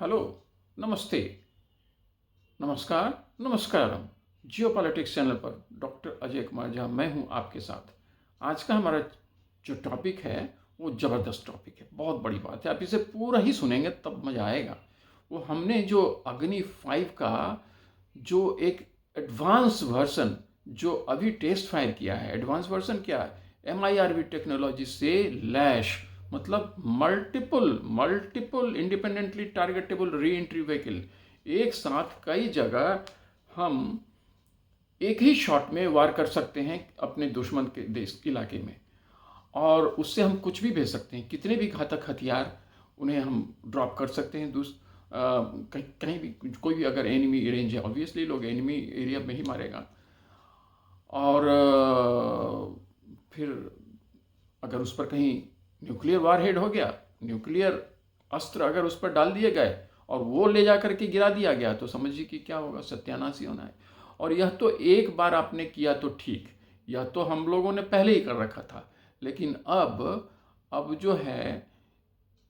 Hello, नमस्ते, नमस्कार, नमस्कारम। Geopolitics channel पर डॉक्टर अजय कुमार झा मैं हूं आपके साथ। आज का हमारा जो टॉपिक है वो ज़बरदस्त टॉपिक है, बहुत बड़ी बात है। आप इसे पूरा ही सुनेंगे तब मज़ा आएगा। वो हमने जो अग्नि 5 का जो एक एडवांस वर्जन जो अभी टेस्ट फायर किया है, एडवांस वर्जन क्या है? MIRV टेक्नोलॉजी से लैश मतलब multiple multiple independently targetable re entry vehicle, एक साथ कई जगह हम एक ही शॉट में वार कर सकते हैं अपने दुश्मन के देश इलाके में, और उससे हम कुछ भी भेज सकते हैं। कितने भी घातक हथियार उन्हें हम ड्रॉप कर सकते हैं। कहीं कहीं भी कोई भी अगर एनिमी रेंज है, ऑब्वियसली लोग एनिमी एरिया में ही मारेगा। और फिर अगर उस पर कहीं न्यूक्लियर वारहेड हो गया, न्यूक्लियर अस्त्र अगर उस पर डाल दिए गए और वो ले जा करके गिरा दिया गया, तो समझिए कि क्या होगा, सत्यानाश ही होना है। और यह तो एक बार आपने किया तो ठीक, यह तो हम लोगों ने पहले ही कर रखा था। लेकिन अब जो है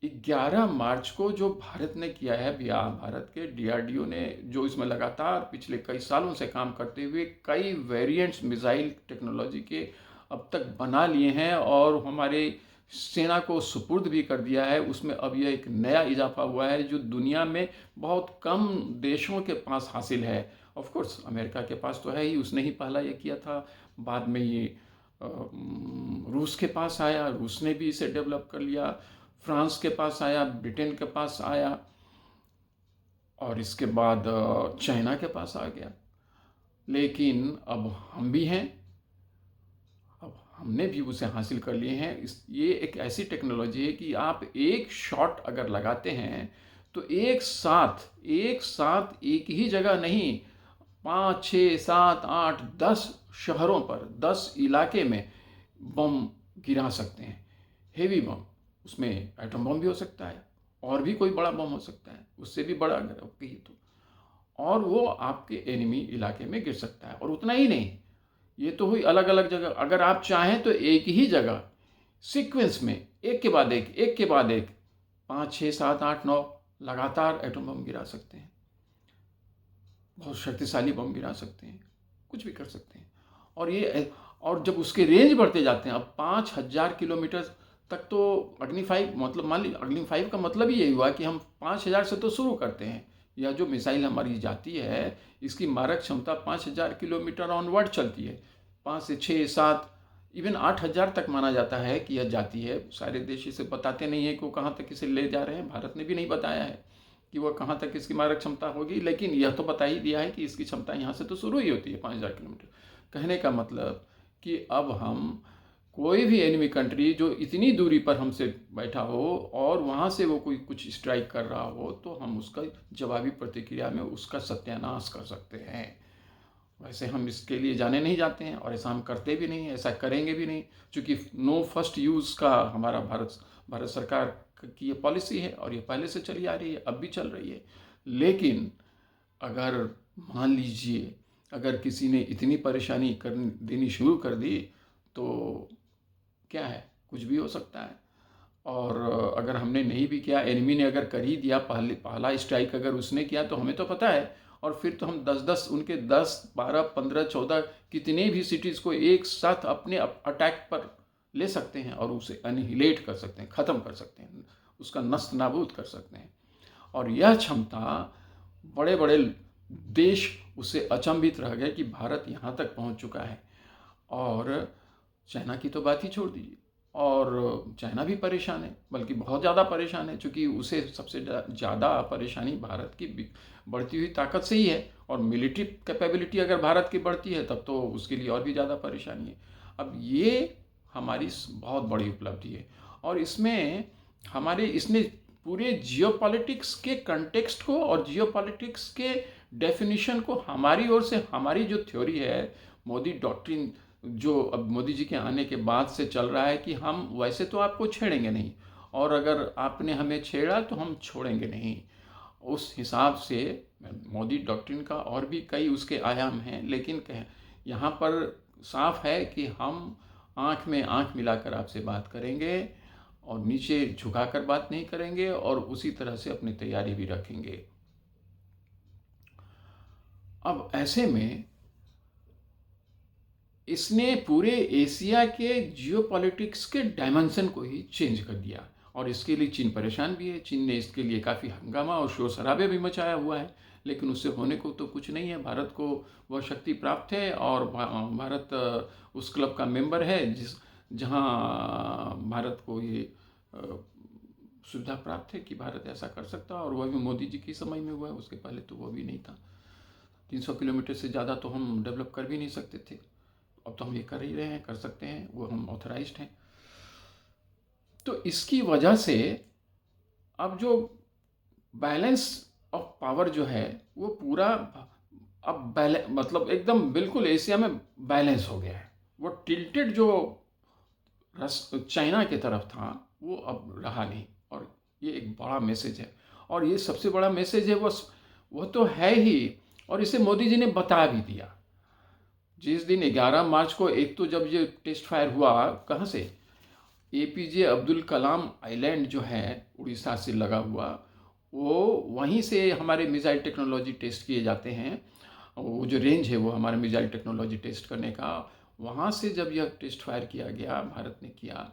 11 मार्च को जो भारत ने किया है, भारत के DRDO ने जो इसमें लगातार पिछले कई सालों से काम करते हुए कई वेरिएंट्स मिसाइल टेक्नोलॉजी के अब तक बना लिए हैं और हमारे सेना को सुपुर्द भी कर दिया है। उसमें अब यह एक नया इजाफा हुआ है जो दुनिया में बहुत कम देशों के पास हासिल है। ऑफ कोर्स अमेरिका के पास तो है ही, उसने ही पहला ये किया था। बाद में ये रूस के पास आया, रूस ने भी इसे डेवलप कर लिया। फ्रांस के पास आया, ब्रिटेन के पास आया, और इसके बाद चाइना के पास आ गया। लेकिन अब हम भी हैं, अब हमने भी उसे हासिल कर लिए हैं। ये एक ऐसी टेक्नोलॉजी है कि आप एक शॉट अगर लगाते हैं तो एक साथ एक ही जगह नहीं, 5 6 7 8 10 शहरों पर, 10 इलाके में बम गिरा सकते हैं। हेवी बम, उसमें एटम बम भी हो सकता है और भी कोई बड़ा बम हो सकता है, उससे भी बड़ा अगर आप कहिए तो। और वो आपके एनिमी इलाके में गिर सकता है। और उतना ही नहीं, ये तो हुई अलग अलग जगह। अगर आप चाहें तो एक ही जगह सीक्वेंस में एक के बाद एक 5 6 7 8 9 लगातार एटम बम गिरा सकते हैं, बहुत शक्तिशाली बम गिरा सकते हैं, कुछ भी कर सकते हैं। और जब उसके रेंज बढ़ते जाते हैं, अब 5000 किलोमीटर तक तो अग्नि 5, मतलब मान लीजिए अग्नि 5 का मतलब ही यही हुआ कि हम 5000 से तो शुरू करते हैं। यह जो मिसाइल हमारी जाती है, इसकी मारक क्षमता 5000 किलोमीटर ऑनवर्ड चलती है। 5 से 6 7 इवन 8000 तक माना जाता है कि यह जाती है। सारे देश इसे बताते नहीं है कि वो कहाँ तक इसे ले जा रहे हैं। भारत ने भी नहीं बताया है कि वह कहाँ तक इसकी मारक क्षमता होगी, लेकिन यह तो बता ही दिया है कि इसकी क्षमता यहाँ से तो शुरू ही होती है 5000 किलोमीटर। कहने का मतलब कि अब हम कोई भी एनिमी कंट्री जो इतनी दूरी पर हमसे बैठा हो और वहाँ से वो कोई कुछ स्ट्राइक कर रहा हो, तो हम उसका जवाबी प्रतिक्रिया में उसका सत्यानाश कर सकते हैं। वैसे हम इसके लिए जाने नहीं जाते हैं और ऐसा हम करते भी नहीं, ऐसा करेंगे भी नहीं, क्योंकि नो फर्स्ट यूज़ का हमारा भारत सरकार की ये पॉलिसी है और ये पहले से चली आ रही है, अब भी चल रही है। लेकिन अगर मान लीजिए अगर किसी ने इतनी परेशानी कर देनी शुरू कर दी, तो क्या है, कुछ भी हो सकता है। और अगर हमने नहीं भी किया, एनिमी ने अगर कर ही दिया, पहला स्ट्राइक अगर उसने किया, तो हमें तो पता है। और फिर तो हम 10-10 उनके 10 12 15 14 कितने भी सिटीज़ को एक साथ अपने अटैक पर ले सकते हैं और उसे अनिहिलेट कर सकते हैं, ख़त्म कर सकते हैं, उसका नस्त नाबूद कर सकते हैं। और यह क्षमता, बड़े बड़े देश उससे अचंभित रह गए कि भारत यहाँ तक पहुँच चुका है। और चाइना की तो बात ही छोड़ दीजिए, और चाइना भी परेशान है, बल्कि बहुत ज़्यादा परेशान है, क्योंकि उसे सबसे ज़्यादा परेशानी भारत की बढ़ती हुई ताकत से ही है। और मिलिट्री कैपेबिलिटी अगर भारत की बढ़ती है, तब तो उसके लिए और भी ज़्यादा परेशानी है। अब ये हमारी बहुत बड़ी उपलब्धि है, और इसमें इसने पूरे जियोपॉलिटिक्स के कंटेक्स्ट को और जियोपॉलिटिक्स के डेफिनेशन को हमारी ओर से, हमारी जो थ्योरी है, मोदी डॉक्ट्रिन, जो अब मोदी जी के आने के बाद से चल रहा है कि हम वैसे तो आपको छेड़ेंगे नहीं, और अगर आपने हमें छेड़ा तो हम छोड़ेंगे नहीं। उस हिसाब से मोदी डॉक्ट्रिन का और भी कई उसके आयाम हैं, लेकिन यहाँ पर साफ है कि हम आँख में आँख मिलाकर आपसे बात करेंगे और नीचे झुकाकर बात नहीं करेंगे और उसी तरह से अपनी तैयारी भी रखेंगे। अब ऐसे में इसने पूरे एशिया के जियोपॉलिटिक्स के डायमेंशन को ही चेंज कर दिया और इसके लिए चीन परेशान भी है। चीन ने इसके लिए काफ़ी हंगामा और शोर शराबे भी मचाया हुआ है, लेकिन उससे होने को तो कुछ नहीं है। भारत को वह शक्ति प्राप्त है और भारत उस क्लब का मेंबर है जहां भारत को ये सुविधा प्राप्त है कि भारत ऐसा कर सकता है, और वह भी मोदी जी के समय में हुआ है। उसके पहले तो वह भी नहीं था। 300 किलोमीटर से ज़्यादा तो हम डेवलप कर भी नहीं सकते थे। अब तो हम ये कर ही रहे हैं, कर सकते हैं, वो हम ऑथराइज्ड हैं। तो इसकी वजह से अब जो बैलेंस ऑफ पावर जो है वो पूरा अब मतलब एकदम बिल्कुल एशिया में बैलेंस हो गया है। वो टिल्टेड जो चाइना की तरफ था वो अब रहा नहीं, और ये एक बड़ा मैसेज है। और ये सबसे बड़ा मैसेज है वो तो है ही, और इसे मोदी जी ने बता भी दिया। जिस दिन 11 मार्च को एक तो जब ये टेस्ट फायर हुआ, कहाँ से, एपीजे अब्दुल कलाम आइलैंड जो है उड़ीसा से लगा हुआ, वो वहीं से हमारे मिसाइल टेक्नोलॉजी टेस्ट किए जाते हैं। वो जो रेंज है वो हमारे मिसाइल टेक्नोलॉजी टेस्ट करने का, वहाँ से जब यह टेस्ट फायर किया गया, भारत ने किया,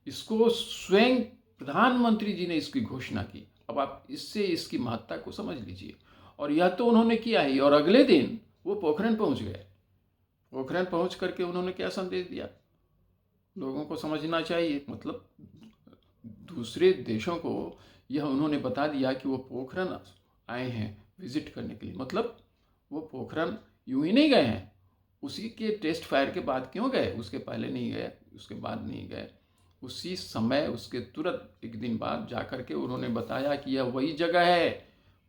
इसको स्वयं प्रधानमंत्री जी ने इसकी घोषणा की। अब आप इससे इसकी महत्ता को समझ लीजिए। और यह तो उन्होंने किया ही, और अगले दिन वो पोखरण पहुंच गए। पोखरण पहुंच करके उन्होंने क्या संदेश दिया, लोगों को समझना चाहिए। मतलब दूसरे देशों को यह उन्होंने बता दिया कि वो पोखरण आए हैं विजिट करने के लिए। मतलब वो पोखरण यूं ही नहीं गए हैं, उसी के टेस्ट फायर के बाद क्यों गए, उसके पहले नहीं गए, उसके बाद नहीं गए। उसी समय उसके तुरंत एक दिन बाद जाकर के उन्होंने बताया कि यह वही जगह है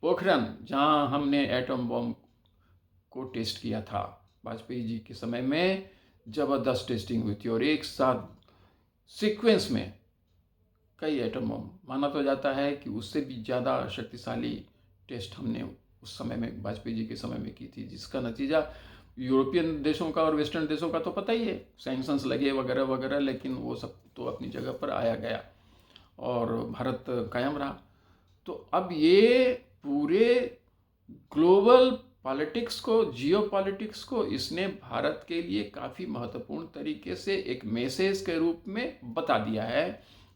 पोखरण जहां हमने एटम बम को टेस्ट किया था। वाजपेयी जी के समय में ज़बरदस्त टेस्टिंग हुई थी और एक साथ सीक्वेंस में कई एटम बम, माना तो जाता है कि उससे भी ज़्यादा शक्तिशाली टेस्ट हमने उस समय में वाजपेयी जी के समय में की थी, जिसका नतीजा यूरोपियन देशों का और वेस्टर्न देशों का तो पता ही है, सैंक्शंस लगे वगैरह वगैरह, लेकिन वो सब तो अपनी जगह पर आया गया और भारत कायम रहा। तो अब ये पूरे ग्लोबल पॉलिटिक्स को, जियो पॉलिटिक्स को इसने भारत के लिए काफ़ी महत्वपूर्ण तरीके से एक मैसेज के रूप में बता दिया है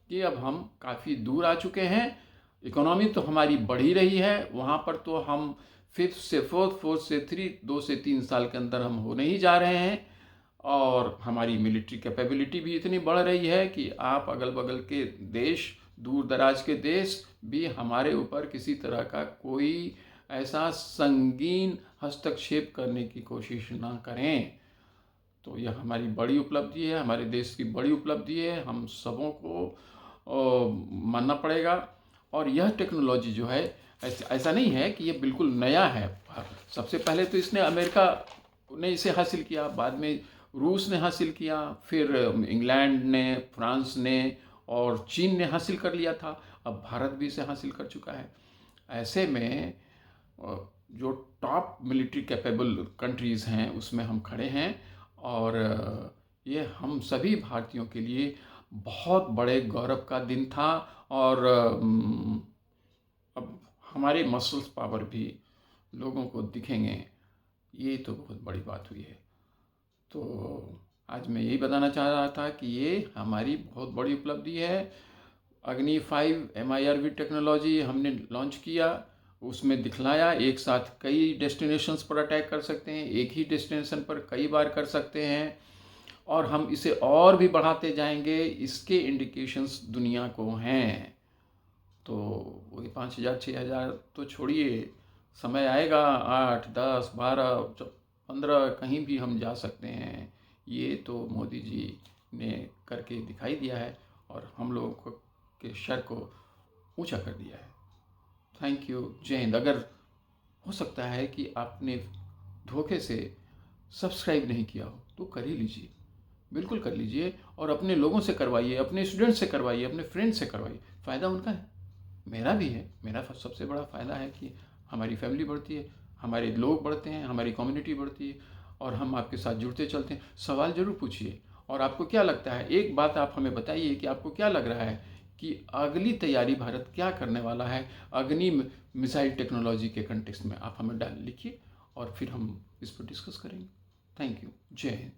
कि अब हम काफ़ी दूर आ चुके हैं। इकोनॉमी तो हमारी बढ़ी रही है, वहाँ पर तो हम 5th से 4th, 4th से 3, 2 से 3 साल के अंदर हम होने ही जा रहे हैं। और हमारी मिलिट्री कैपेबिलिटी भी इतनी बढ़ रही है कि आप अगल बगल के देश, दूर दराज के देश भी हमारे ऊपर किसी तरह का कोई ऐसा संगीन हस्तक्षेप करने की कोशिश ना करें। तो यह हमारी बड़ी उपलब्धि है, हमारे देश की बड़ी उपलब्धि है, हम सबों को मानना पड़ेगा। और यह टेक्नोलॉजी जो है ऐसा नहीं है कि ये बिल्कुल नया है। सबसे पहले तो इसने अमेरिका ने इसे हासिल किया, बाद में रूस ने हासिल किया, फिर इंग्लैंड ने, फ्रांस ने और चीन ने हासिल कर लिया था। अब भारत भी इसे हासिल कर चुका है। ऐसे में जो टॉप मिलिट्री कैपेबल कंट्रीज़ हैं उसमें हम खड़े हैं, और ये हम सभी भारतीयों के लिए बहुत बड़े गौरव का दिन था। और अब हमारे मसल्स पावर भी लोगों को दिखेंगे, ये तो बहुत बड़ी बात हुई है। तो आज मैं यही बताना चाह रहा था कि ये हमारी बहुत बड़ी उपलब्धि है। अग्नि 5 MIRV टेक्नोलॉजी हमने लॉन्च किया, उसमें दिखलाया एक साथ कई डेस्टिनेशंस पर अटैक कर सकते हैं, एक ही डेस्टिनेशन पर कई बार कर सकते हैं, और हम इसे और भी बढ़ाते जाएंगे। इसके इंडिकेशंस दुनिया को हैं। तो वही 5000 6000 तो छोड़िए, समय आएगा 8 10 12 15 कहीं भी हम जा सकते हैं। ये तो मोदी जी ने करके दिखाई दिया है और हम लोगों के सर को ऊंचा कर दिया है। थैंक यू, जय हिंद। अगर हो सकता है कि आपने धोखे से सब्सक्राइब नहीं किया हो तो कर ही लीजिए, बिल्कुल कर लीजिए, और अपने लोगों से करवाइए, अपने स्टूडेंट से करवाइए, अपने फ्रेंड से करवाइए। फ़ायदा उनका है, मेरा भी है। मेरा सबसे बड़ा फ़ायदा है कि हमारी फैमिली बढ़ती है, हमारे लोग बढ़ते हैं, हमारी कम्युनिटी बढ़ती है, और हम आपके साथ जुड़ते चलते हैं। सवाल ज़रूर पूछिए, और आपको क्या लगता है, एक बात आप हमें बताइए कि आपको क्या लग रहा है कि अगली तैयारी भारत क्या करने वाला है अग्नि मिसाइल टेक्नोलॉजी के कंटेक्स्ट में, आप हमें लिखिए और फिर हम इस पर डिस्कस करेंगे। Thank you. जय हिंद।